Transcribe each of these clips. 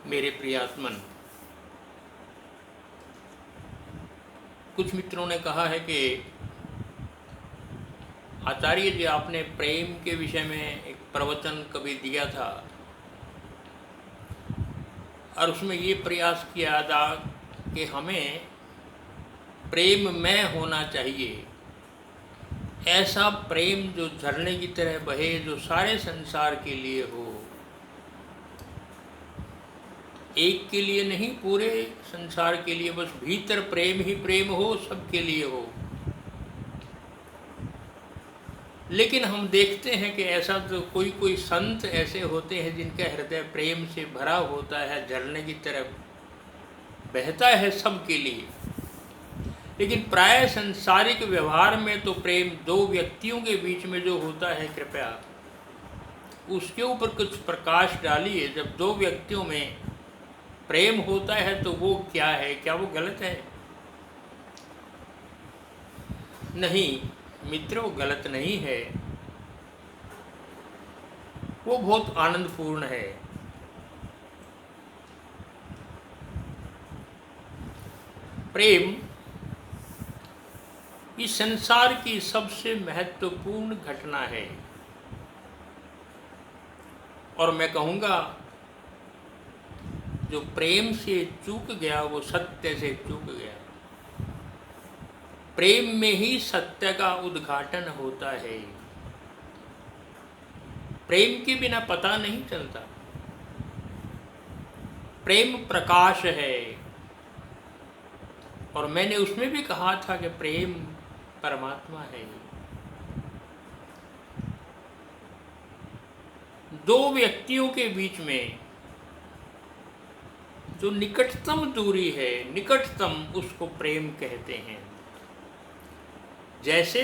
मेरे प्रियात्मन, कुछ मित्रों ने कहा है कि आचार्य जी आपने प्रेम के विषय में एक प्रवचन कभी दिया था और उसमें ये प्रयास किया था कि हमें प्रेममय होना चाहिए, ऐसा प्रेम जो झरने की तरह बहे, जो सारे संसार के लिए हो, एक के लिए नहीं पूरे संसार के लिए, बस भीतर प्रेम ही प्रेम हो, सबके लिए हो। लेकिन हम देखते हैं कि ऐसा तो कोई कोई संत ऐसे होते हैं जिनका हृदय प्रेम से भरा होता है, झरने की तरफ बहता है सबके लिए। लेकिन प्राय संसारिक व्यवहार में तो प्रेम दो व्यक्तियों के बीच में जो होता है, कृपया उसके ऊपर कुछ प्रकाश डालिए। जब दो व्यक्तियों में प्रेम होता है तो वो क्या है, क्या वो गलत है? नहीं मित्रों, गलत नहीं है, वो बहुत आनंदपूर्ण है। प्रेम इस संसार की सबसे महत्वपूर्ण घटना है, और मैं कहूँगा जो प्रेम से चूक गया वो सत्य से चूक गया। प्रेम में ही सत्य का उद्घाटन होता है। प्रेम के बिना पता नहीं चलता। प्रेम प्रकाश है, और मैंने उसमें भी कहा था कि प्रेम परमात्मा है। दो व्यक्तियों के बीच में जो निकटतम दूरी है, निकटतम, उसको प्रेम कहते हैं। जैसे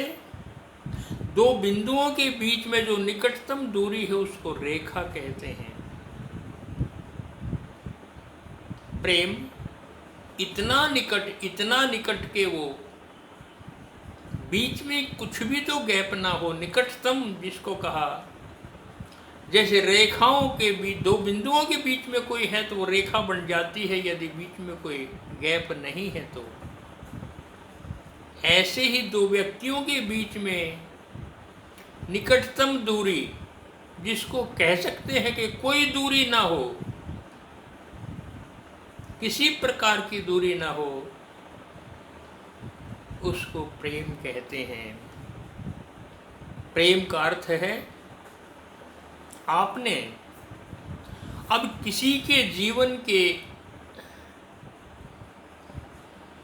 दो बिंदुओं के बीच में जो निकटतम दूरी है उसको रेखा कहते हैं। प्रेम इतना निकट के वो बीच में कुछ भी तो गैप ना हो, निकटतम जिसको कहा। जैसे रेखाओं के बीच, दो बिंदुओं के बीच में कोई है तो वो रेखा बन जाती है, यदि बीच में कोई गैप नहीं है तो। ऐसे ही दो व्यक्तियों के बीच में निकटतम दूरी, जिसको कह सकते हैं कि कोई दूरी ना हो, किसी प्रकार की दूरी ना हो, उसको प्रेम कहते हैं। प्रेम का अर्थ है आपने अब किसी के जीवन के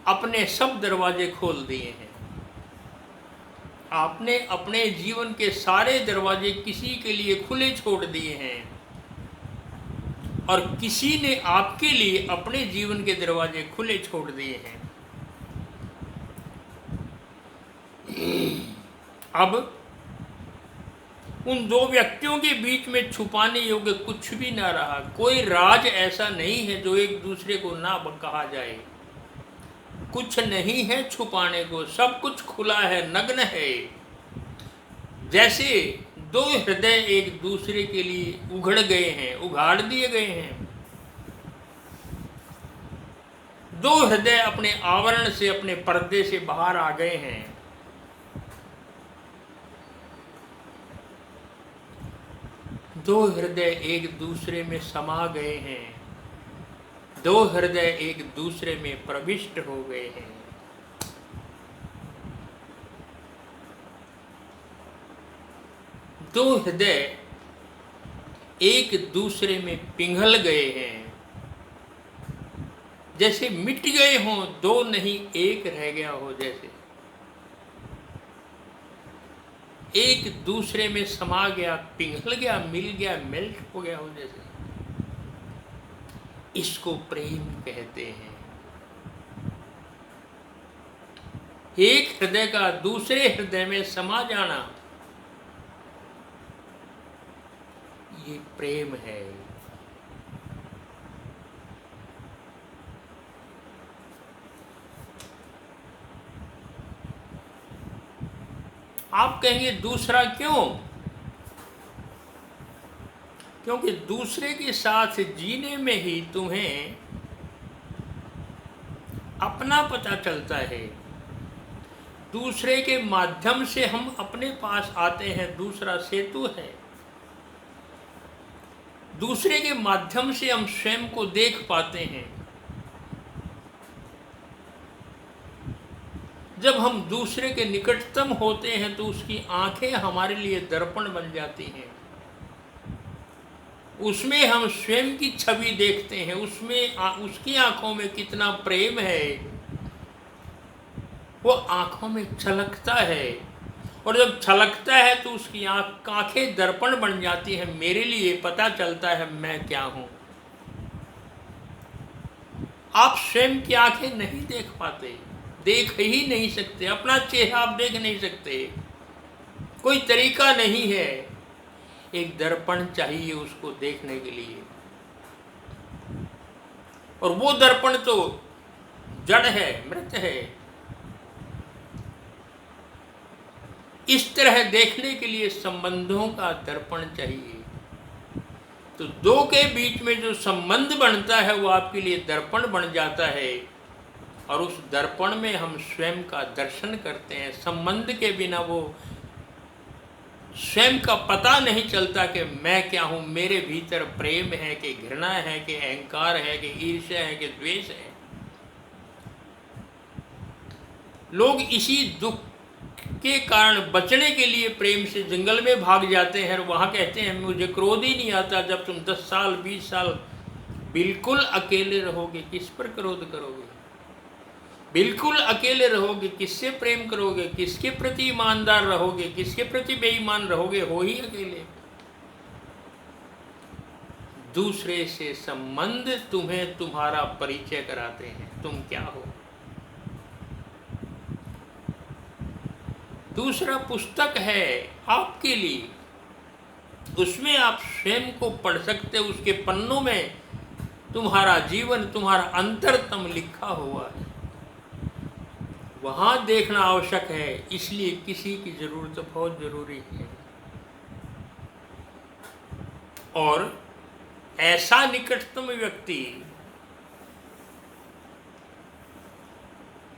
अपने सब दरवाजे खोल दिए हैं। आपने अपने जीवन के सारे दरवाजे किसी के लिए खुले छोड़ दिए हैं, और किसी ने आपके लिए अपने जीवन के दरवाजे खुले छोड़ दिए हैं। अब उन दो व्यक्तियों के बीच में छुपाने योग्य कुछ भी ना रहा। कोई राज ऐसा नहीं है जो एक दूसरे को ना कहा जाए। कुछ नहीं है छुपाने को, सब कुछ खुला है, नग्न है। जैसे दो हृदय एक दूसरे के लिए उघड़ गए हैं, उघाड़ दिए गए हैं। दो हृदय अपने आवरण से, अपने पर्दे से बाहर आ गए हैं। दो हृदय एक दूसरे में समा गए हैं। दो हृदय एक दूसरे में प्रविष्ट हो गए हैं। दो हृदय एक दूसरे में पिघल गए हैं। जैसे मिट गए हों, दो नहीं एक रह गया हो। जैसे एक दूसरे में समा गया, पिघल गया, मिल गया, मेल्ट हो गया हो। जैसे इसको प्रेम कहते हैं। एक हृदय का दूसरे हृदय में समा जाना, ये प्रेम है। आप कहेंगे दूसरा क्यों? क्योंकि दूसरे के साथ जीने में ही तुम्हें अपना पता चलता है। दूसरे के माध्यम से हम अपने पास आते हैं, दूसरा सेतु है। दूसरे के माध्यम से हम स्वयं को देख पाते हैं। जब हम दूसरे के निकटतम होते हैं तो उसकी आंखें हमारे लिए दर्पण बन जाती हैं। उसमें हम स्वयं की छवि देखते हैं, उसमें उसकी आंखों में कितना प्रेम है वो आंखों में छलकता है। और जब छलकता है तो उसकी आंखें दर्पण बन जाती हैं। मेरे लिए पता चलता है मैं क्या हूं। आप स्वयं की आंखें नहीं देख पाते, देख ही नहीं सकते, अपना चेहरा आप देख नहीं सकते, कोई तरीका नहीं है। एक दर्पण चाहिए उसको देखने के लिए, और वो दर्पण तो जड़ है, मृत है। इस तरह देखने के लिए संबंधों का दर्पण चाहिए। तो दो के बीच में जो संबंध बनता है वो आपके लिए दर्पण बन जाता है, और उस दर्पण में हम स्वयं का दर्शन करते हैं। संबंध के बिना वो स्वयं का पता नहीं चलता कि मैं क्या हूँ, मेरे भीतर प्रेम है कि घृणा है कि अहंकार है कि ईर्ष्या है कि द्वेष है। लोग इसी दुख के कारण बचने के लिए प्रेम से जंगल में भाग जाते हैं और वहाँ कहते हैं मुझे क्रोध ही नहीं आता। जब तुम 10 साल 20 साल बिल्कुल अकेले रहोगे, किस पर क्रोध करोगे? बिल्कुल अकेले रहोगे, किससे प्रेम करोगे? किसके प्रति ईमानदार रहोगे? किसके प्रति बेईमान रहोगे? हो ही अकेले। दूसरे से संबंध तुम्हें तुम्हारा परिचय कराते हैं, तुम क्या हो। दूसरा पुस्तक है आपके लिए, उसमें आप स्वयं को पढ़ सकते हो। उसके पन्नों में तुम्हारा जीवन, तुम्हारा अंतरतम लिखा हुआ है। वहाँ देखना आवश्यक है, इसलिए किसी की जरूरत बहुत जरूरी है। और ऐसा निकटतम व्यक्ति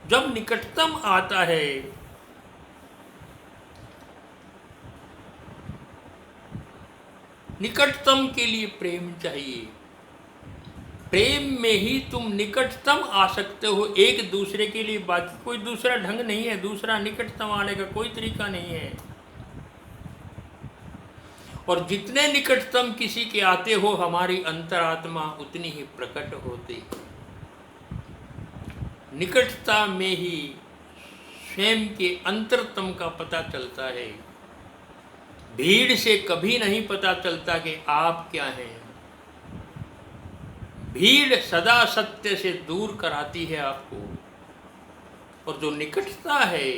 जब निकटतम आता है निकटतम के लिए प्रेम चाहिए। प्रेम में ही तुम निकटतम आ सकते हो एक दूसरे के लिए। बाकी कोई दूसरा ढंग नहीं है, दूसरा निकटतम आने का कोई तरीका नहीं है। और जितने निकटतम किसी के आते हो हमारी अंतरात्मा उतनी ही प्रकट होती है। निकटता में ही स्वयं के अंतरतम का पता चलता है। भीड़ से कभी नहीं पता चलता कि आप क्या हैं। भीड़ सदा सत्य से दूर कराती है आपको, और जो निकटता है,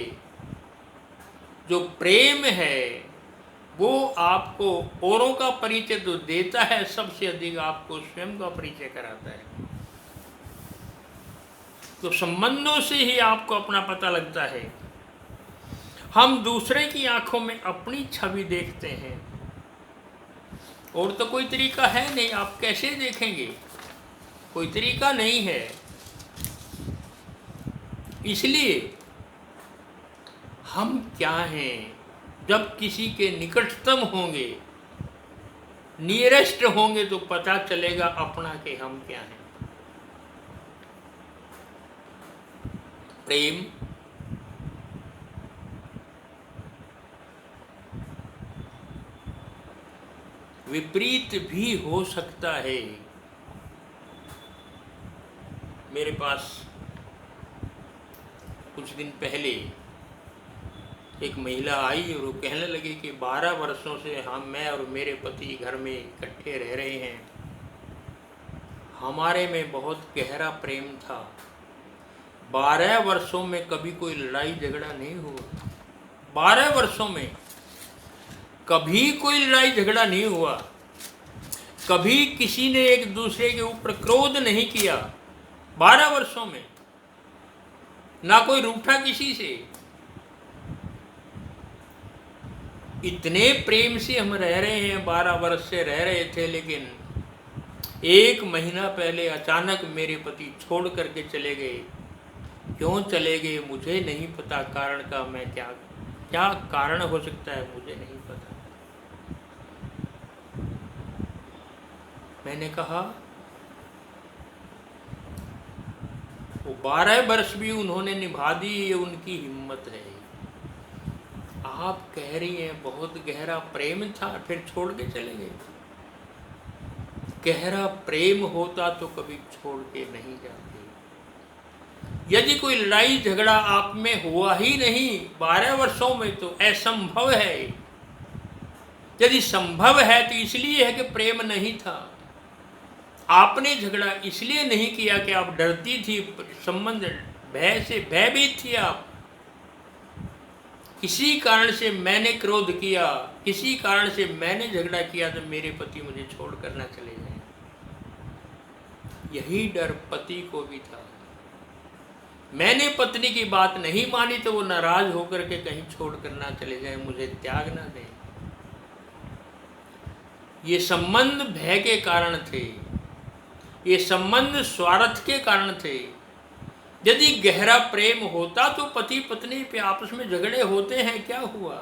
जो प्रेम है, वो आपको औरों का परिचय तो देता है, सबसे अधिक आपको स्वयं का परिचय कराता है। तो संबंधों से ही आपको अपना पता लगता है। हम दूसरे की आंखों में अपनी छवि देखते हैं, और तो कोई तरीका है नहीं। आप कैसे देखेंगे? कोई तरीका नहीं है। इसलिए हम क्या हैं, जब किसी के निकटतम होंगे, नियरेस्ट होंगे, तो पता चलेगा अपना कि हम क्या हैं। प्रेम विपरीत भी हो सकता है। मेरे पास कुछ दिन पहले एक महिला आई और वो कहने लगी कि 12 वर्षों से मैं और मेरे पति घर में इकट्ठे रह रहे हैं। हमारे में बहुत गहरा प्रेम था। 12 वर्षों में कभी कोई लड़ाई झगड़ा नहीं हुआ। 12 वर्षों में कभी कोई लड़ाई झगड़ा नहीं हुआ। कभी किसी ने एक दूसरे के ऊपर क्रोध नहीं किया। 12 वर्षों में ना कोई रूठा किसी से। इतने प्रेम से हम रह रहे हैं, 12 वर्ष से रह रहे थे, लेकिन 1 महीना पहले अचानक मेरे पति छोड़ करके चले गए। क्यों चले गए मुझे नहीं पता, कारण का मैं क्या कारण हो सकता है मुझे नहीं पता। मैंने कहा वो 12 वर्ष भी उन्होंने निभा दी, ये उनकी हिम्मत है। आप कह रही हैं बहुत गहरा प्रेम था फिर छोड़ के चले गए। गहरा प्रेम होता तो कभी छोड़ के नहीं जाते। यदि कोई लड़ाई झगड़ा आप में हुआ ही नहीं 12 वर्षों में तो असंभव है। यदि संभव है तो इसलिए है कि प्रेम नहीं था। आपने झगड़ा इसलिए नहीं किया कि आप डरती थी, संबंध भय से भयभीत थी आप। किसी कारण से मैंने क्रोध किया, किसी कारण से मैंने झगड़ा किया तो मेरे पति मुझे छोड़ कर ना चले जाएं। यही डर पति को भी था। मैंने पत्नी की बात नहीं मानी तो वो नाराज होकर के कहीं छोड़ कर ना चले जाए, मुझे त्याग ना दें। ये संबंध भय के कारण थे, ये संबंध स्वार्थ के कारण थे। यदि गहरा प्रेम होता तो पति पत्नी पे आपस में झगड़े होते हैं, क्या हुआ?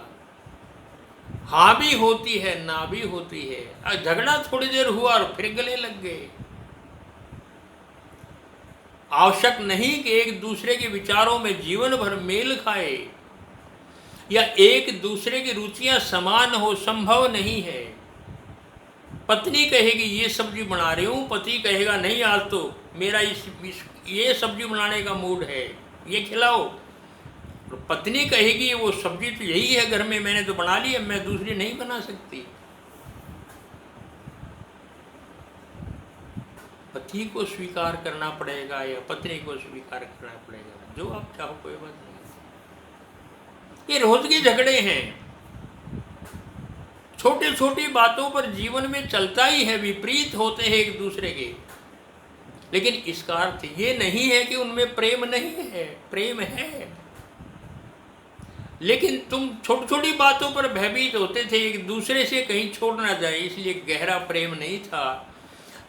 हाँ भी होती है, ना भी होती है। झगड़ा थोड़ी देर हुआ और फिर गले लग गए। आवश्यक नहीं कि एक दूसरे के विचारों में जीवन भर मेल खाए या एक दूसरे की रुचियां समान हो, संभव नहीं है। पत्नी कहेगी ये सब्जी बना रही हूँ, पति कहेगा नहीं आज तो मेरा ये सब्जी बनाने का मूड है, ये खिलाओ। और पत्नी कहेगी वो सब्जी तो यही है घर में, मैंने तो बना ली है, मैं दूसरी नहीं बना सकती। पति को स्वीकार करना पड़ेगा या पत्नी को स्वीकार करना पड़ेगा, जो आप चाहो, कोई बात नहीं। ये रोज के झगड़े हैं, छोटी छोटी बातों पर जीवन में चलता ही है, विपरीत होते हैं एक दूसरे के। लेकिन इसका अर्थ ये नहीं है कि उनमें प्रेम नहीं है, प्रेम है। लेकिन तुम छोटी छोटी बातों पर भयभीत होते थे एक दूसरे से कहीं छोड़ ना जाए, इसलिए गहरा प्रेम नहीं था।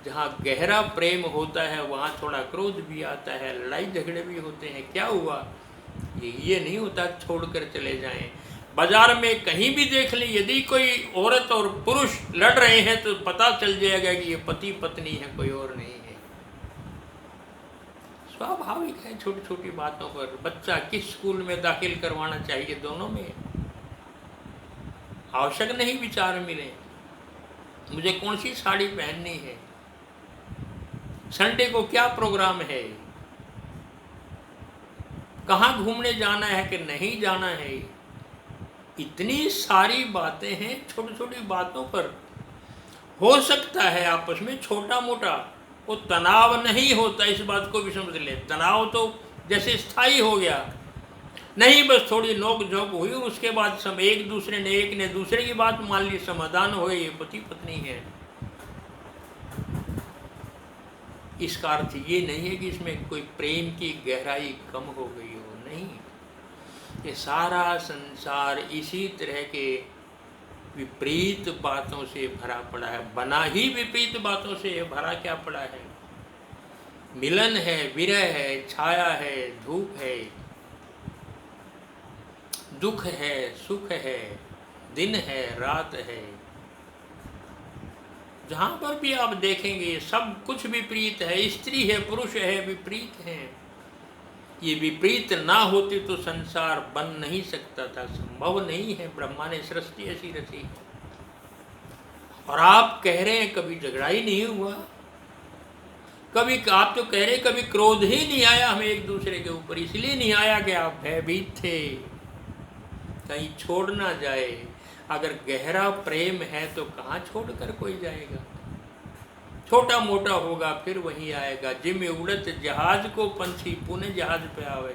जहाँ गहरा प्रेम होता है वहाँ थोड़ा क्रोध भी आता है, लड़ाई झगड़े भी होते हैं। क्या हुआ? ये नहीं होता छोड़कर चले जाएं। बाजार में कहीं भी देख लें, यदि कोई औरत और पुरुष लड़ रहे हैं तो पता चल जाएगा कि ये पति पत्नी है, कोई और नहीं है। स्वाभाविक है छोटी छोटी बातों पर। बच्चा किस स्कूल में दाखिल करवाना चाहिए, दोनों में आवश्यक नहीं विचार मिले। मुझे कौन सी साड़ी पहननी है, संडे को क्या प्रोग्राम है, कहाँ घूमने जाना है कि नहीं जाना है। इतनी सारी बातें हैं, छोटी छोटी बातों पर हो सकता है आपस में छोटा मोटा, वो तनाव नहीं होता। इस बात को भी समझ ले, तनाव तो जैसे स्थायी हो गया नहीं, बस थोड़ी नोक झोंक हुई और उसके बाद सब एक ने दूसरे की बात मान ली, समाधान हो, ये पति पत्नी है। इसका अर्थ ये नहीं है कि इसमें कोई प्रेम की गहराई कम हो गई हो, नहीं। ये सारा संसार इसी तरह के विपरीत बातों से भरा पड़ा है, बना ही विपरीत बातों से भरा क्या पड़ा है। मिलन है, विरह है, छाया है, धूप है, दुख है, सुख है, दिन है, रात है। जहाँ पर भी आप देखेंगे सब कुछ विपरीत है। स्त्री है, पुरुष है, विपरीत है। ये विपरीत ना होते तो संसार बन नहीं सकता था, संभव नहीं है। ब्रह्मा ने सृष्टि ऐसी रची। और आप कह रहे हैं कभी झगड़ा ही नहीं हुआ, कभी आप तो कह रहे कभी क्रोध ही नहीं आया हमें एक दूसरे के ऊपर। इसलिए नहीं आया कि आप भयभीत थे कहीं छोड़ ना जाए। अगर गहरा प्रेम है तो कहाँ छोड़कर कोई जाएगा। छोटा मोटा होगा फिर वहीं आएगा। जिम उड़त जहाज को पंछी पुणे जहाज पे आवे।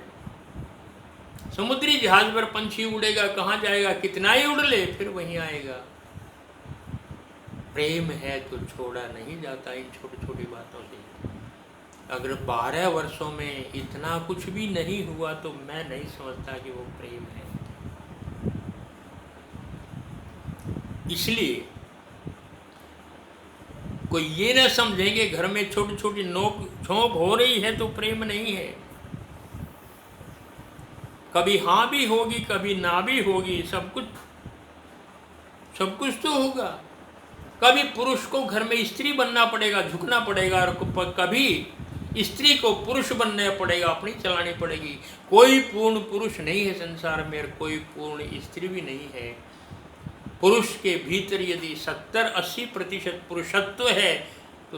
समुद्री जहाज पर पंछी उड़ेगा, कहाँ जाएगा, कितना ही उड़ ले फिर वहीं आएगा। प्रेम है तो छोड़ा नहीं जाता इन छोटी छोटी बातों से। अगर 12 वर्षों में इतना कुछ भी नहीं हुआ तो मैं नहीं समझता कि वो प्रेम है। इसलिए कोई ये ना समझेंगे घर में छोटी छोटी नोक झोंक हो रही है तो प्रेम नहीं है। कभी हाँ भी होगी, कभी ना भी होगी, सब कुछ तो होगा। कभी पुरुष को घर में स्त्री बनना पड़ेगा, झुकना पड़ेगा, और कभी स्त्री को पुरुष बनना पड़ेगा, अपनी चलानी पड़ेगी। कोई पूर्ण पुरुष नहीं है संसार में, और कोई पूर्ण स्त्री भी नहीं है। पुरुष के भीतर यदि 70-80% पुरुषत्व है तो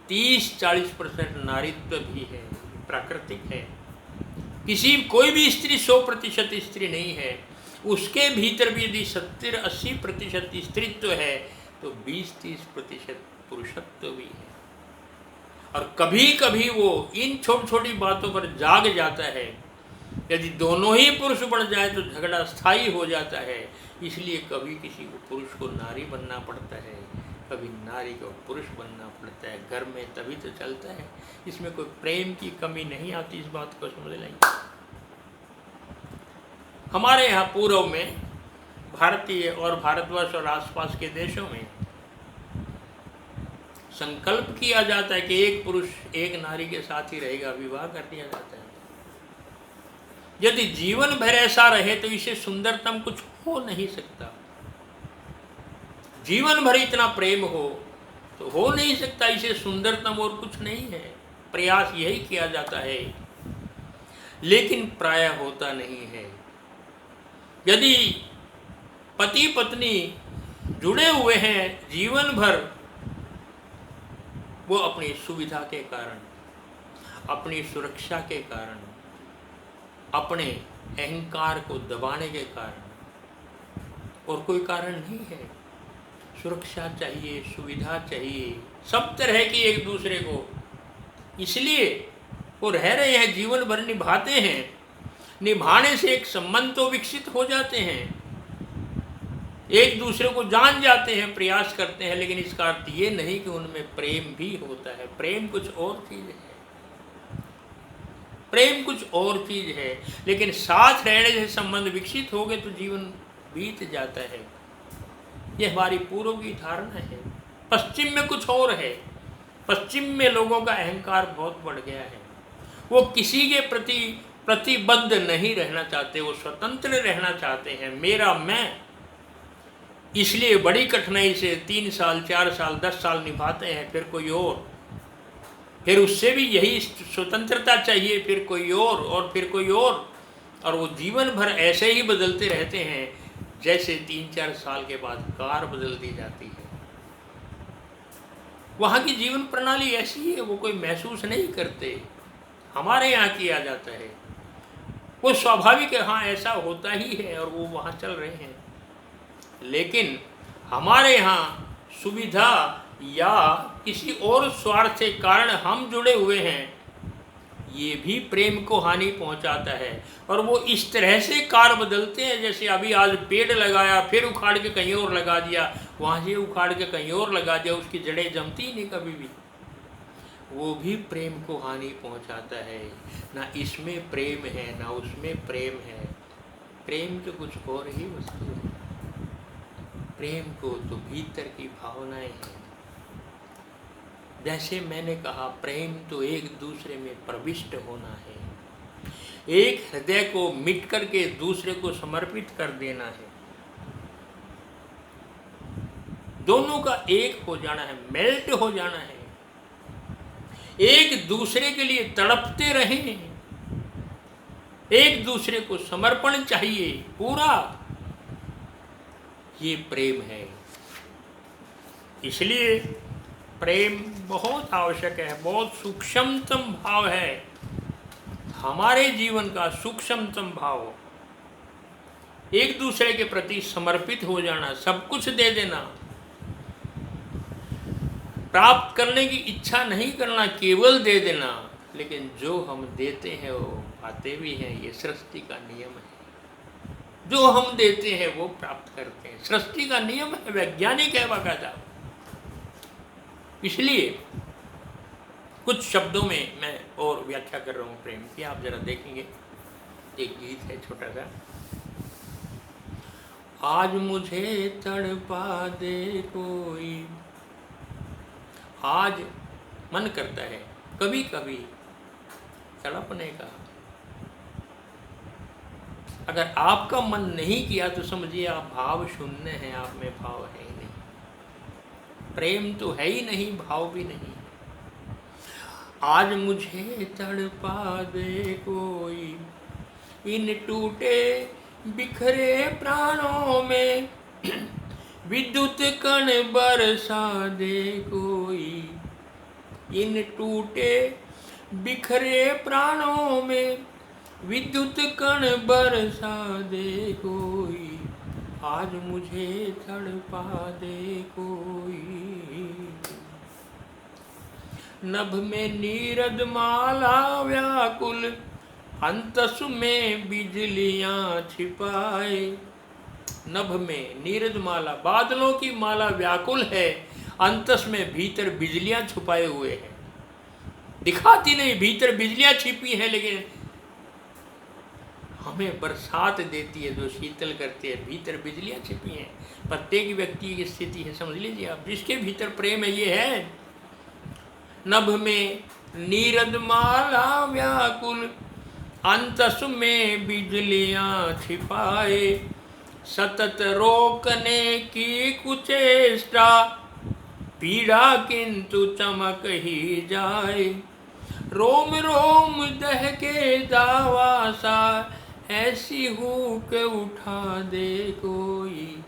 30-40% नारीत्व भी है, प्राकृतिक है। कोई भी स्त्री 100% स्त्री नहीं है, उसके भीतर भी यदि 70-80% स्त्रीत्व है तो 20-30% पुरुषत्व भी है। और कभी कभी वो इन छोटी छोटी बातों पर जाग जाता है। यदि दोनों ही पुरुष बढ़ जाए तो झगड़ा स्थायी हो जाता है। इसलिए कभी किसी को पुरुष को नारी बनना पड़ता है, कभी नारी को पुरुष बनना पड़ता है। घर में तभी तो चलता है, इसमें कोई प्रेम की कमी नहीं आती। इस बात को समझ लें। हमारे यहाँ पूर्व में भारतीय और भारतवर्ष और आसपास के देशों में संकल्प किया जाता है कि एक पुरुष एक नारी के साथ ही रहेगा, विवाह कर दिया जाता है। यदि जीवन भर ऐसा रहे तो इसे सुंदरतम कुछ हो नहीं सकता। जीवन भर इतना प्रेम हो तो हो नहीं सकता, इसे सुंदरतम और कुछ नहीं है। प्रयास यही किया जाता है, लेकिन प्रायः होता नहीं है। यदि पति पत्नी जुड़े हुए हैं जीवन भर, वो अपनी सुविधा के कारण, अपनी सुरक्षा के कारण, अपने अहंकार को दबाने के कारण, और कोई कारण नहीं है। सुरक्षा चाहिए, सुविधा चाहिए, सब तरह की एक दूसरे को, इसलिए वो रह रहे हैं, जीवन भर निभाते हैं। निभाने से एक संबंध तो विकसित हो जाते हैं, एक दूसरे को जान जाते हैं, प्रयास करते हैं, लेकिन इसका अर्थ ये नहीं कि उनमें प्रेम भी होता है। प्रेम कुछ और चीज़ है, प्रेम कुछ और चीज़ है। लेकिन साथ रहने से संबंध विकसित हो गए तो जीवन बीत जाता है। यह हमारी पूर्व की धारणा है। पश्चिम में कुछ और है। पश्चिम में लोगों का अहंकार बहुत बढ़ गया है। वो किसी के प्रति प्रतिबद्ध नहीं रहना चाहते, वो स्वतंत्र रहना चाहते हैं। मेरा मैं, इसलिए बड़ी कठिनाई से 3 साल 4 साल 10 साल निभाते हैं, फिर कोई और, फिर उससे भी यही स्वतंत्रता चाहिए, फिर कोई और फिर कोई और वो जीवन भर ऐसे ही बदलते रहते हैं जैसे 3-4 साल के बाद कार बदल दी जाती है। वहाँ की जीवन प्रणाली ऐसी है, वो कोई महसूस नहीं करते। हमारे यहाँ किया जाता है, वो स्वाभाविक है, हाँ ऐसा होता ही है, और वो वहाँ चल रहे हैं। लेकिन हमारे यहाँ सुविधा या किसी और स्वार्थ के कारण हम जुड़े हुए हैं, ये भी प्रेम को हानि पहुंचाता है। और वो इस तरह से कार बदलते हैं, जैसे अभी आज पेड़ लगाया, फिर उखाड़ के कहीं और लगा दिया, वहाँ से उखाड़ के कहीं और लगा दिया, उसकी जड़ें जमती ही नहीं कभी भी। वो भी प्रेम को हानि पहुंचाता है। ना इसमें प्रेम है, ना उसमें प्रेम है। प्रेम तो कुछ और ही वस्तु है। प्रेम को तो भीतर की भावनाएं हैं। जैसे मैंने कहा, प्रेम तो एक दूसरे में प्रविष्ट होना है, एक हृदय को मिट करके दूसरे को समर्पित कर देना है, दोनों का एक हो जाना है, मेल्ट हो जाना है, एक दूसरे के लिए तड़पते रहें, एक दूसरे को समर्पण चाहिए पूरा। ये प्रेम है। इसलिए प्रेम बहुत आवश्यक है, बहुत सूक्ष्मतम भाव है हमारे जीवन का। सूक्ष्मतम भाव, एक दूसरे के प्रति समर्पित हो जाना, सब कुछ दे देना, प्राप्त करने की इच्छा नहीं करना, केवल दे देना। लेकिन जो हम देते हैं वो पाते भी हैं, ये सृष्टि का नियम है। जो हम देते हैं वो प्राप्त करते हैं, सृष्टि का नियम है, वैज्ञानिक है बाकायदा। इसलिए कुछ शब्दों में मैं और व्याख्या कर रहा हूँ प्रेम की, आप जरा देखेंगे। एक गीत है छोटा सा, आज मुझे तड़पा दे कोई। आज मन करता है कभी कभी तड़पने का। अगर आपका मन नहीं किया तो समझिए आप भाव शून्य हैं, आप में भाव है ही नहीं, प्रेम तो है ही नहीं, भाव भी नहीं। आज मुझे तड़पा दे कोई, इन टूटे बिखरे प्राणों में विद्युत कण बरसा दे कोई। इन टूटे बिखरे प्राणों में विद्युत कण बरसा दे कोई। आज मुझे तड़पा दे कोई। नभ में नीरद माला व्याकुल, अंतस में बिजलियां छिपाए। नभ में नीरद माला, बादलों की माला व्याकुल है, अंतस में भीतर बिजलियां छुपाए हुए हैं। दिखाती नहीं, भीतर बिजलियां छिपी हैं, लेकिन हमें बरसात देती है, जो शीतल करती है। भीतर बिजलियां छिपी हैं। प्रत्येक व्यक्ति की स्थिति है, समझ लीजिए आप। जिसके भीतर प्रेम है, ये है। नभ में नीरद माला व्याकुल, अंतस में बिजलियां छिपाए। सतत रोकने की कुचेष्टा, पीड़ा किंतु चमक ही जाए। रोम रोम दहके दावा सा, ऐसी हुक उठा दे कोई।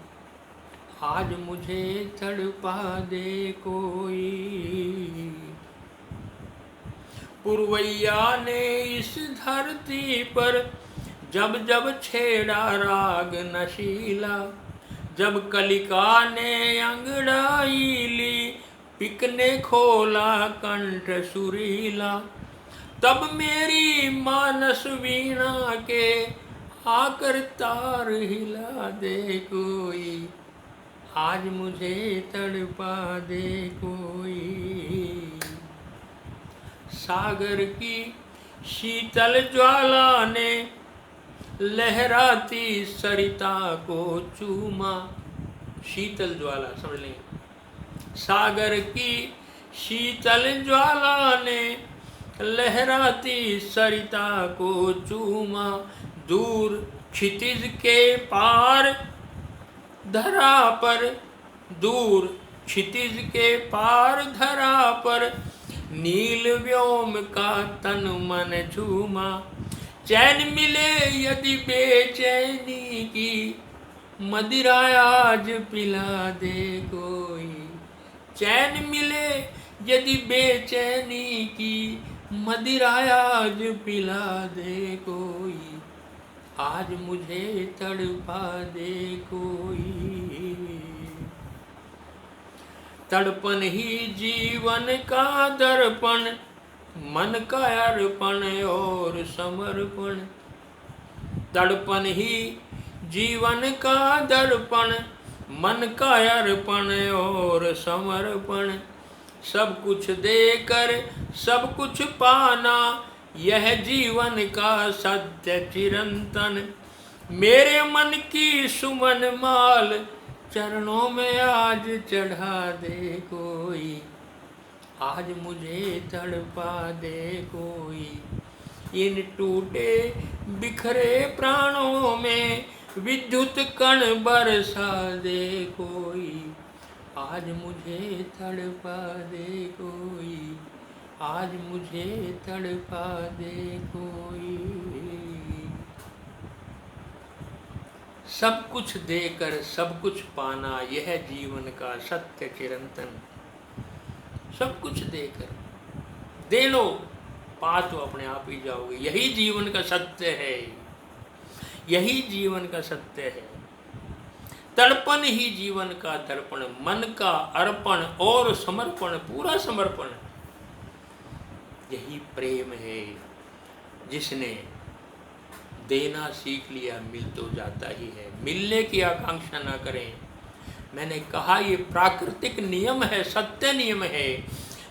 आज मुझे तड़पा दे कोई। पुरवैया ने इस धरती पर जब जब छेड़ा राग नशीला, जब कलिका ने अंगड़ाई ली, पिक ने खोला कंठ सुरीला। तब मेरी मानस वीणा के आकर तार हिला दे कोई। आज मुझे तड़पा दे कोई। सागर की शीतल ज्वाला ने लहराती सरिता को चूमा। शीतल ज्वाला समझ लेंगे। सागर की शीतल ज्वाला ने लहराती सरिता को चूमा। दूर क्षितिज के पार धरा पर, दूर क्षितिज के पार धरा पर, नील व्योम का तन मन झूमा। चैन मिले यदि बेचैनी की, मदिरा आज पिला दे कोई। चैन मिले यदि बेचैनी की, मदिरा आज पिला दे कोई। आज मुझे तड़पा दे कोई। तड़पन ही जीवन का दर्पण, मन का अर्पण और समर्पण। तड़पन ही जीवन का दर्पण, मन का अर्पण और समर्पण। सब कुछ देकर सब कुछ पाना, यह जीवन का सत्य चिरंतन। मेरे मन की सुमन माल, चरणों में आज चढ़ा दे कोई। आज मुझे तड़पा दे कोई। इन टूटे बिखरे प्राणों में विद्युत कण बरसा दे कोई। आज मुझे तड़पा दे कोई। आज मुझे तड़पा दे कोई। सब कुछ देकर सब कुछ पाना, यह जीवन का सत्य चिरंतन। सब कुछ देकर दे लो, पा तो अपने आप ही जाओगे। यही जीवन का सत्य है, यही जीवन का सत्य है। तड़पन ही जीवन का दर्पण, मन का अर्पण और समर्पण, पूरा समर्पण, यही प्रेम है। जिसने देना सीख लिया, मिल तो जाता ही है। मिलने की आकांक्षा ना करें। मैंने कहा ये प्राकृतिक नियम है, सत्य नियम है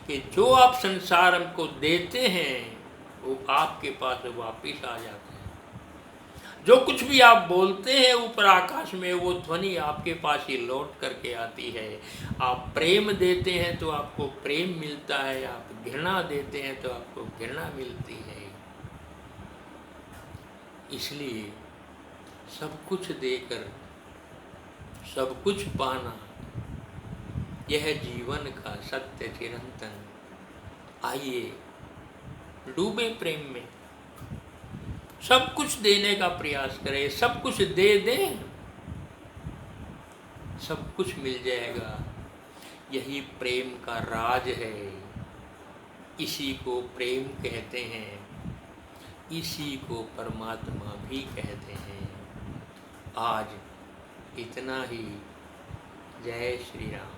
कि जो आप संसार को देते हैं वो आपके पास वापिस आ जाता है। जो कुछ भी आप बोलते हैं ऊपर आकाश में, वो ध्वनि आपके पास ही लौट करके आती है। आप प्रेम देते हैं तो आपको प्रेम मिलता है, आप घृणा देते हैं तो आपको घृणा मिलती है। इसलिए सब कुछ देकर सब कुछ पाना, यह जीवन का सत्य चिरंतन। आइए डूबे प्रेम में, सब कुछ देने का प्रयास करें, सब कुछ दे दें, सब कुछ मिल जाएगा। यही प्रेम का राज है, इसी को प्रेम कहते हैं, इसी को परमात्मा भी कहते हैं। आज इतना ही। जय श्री राम।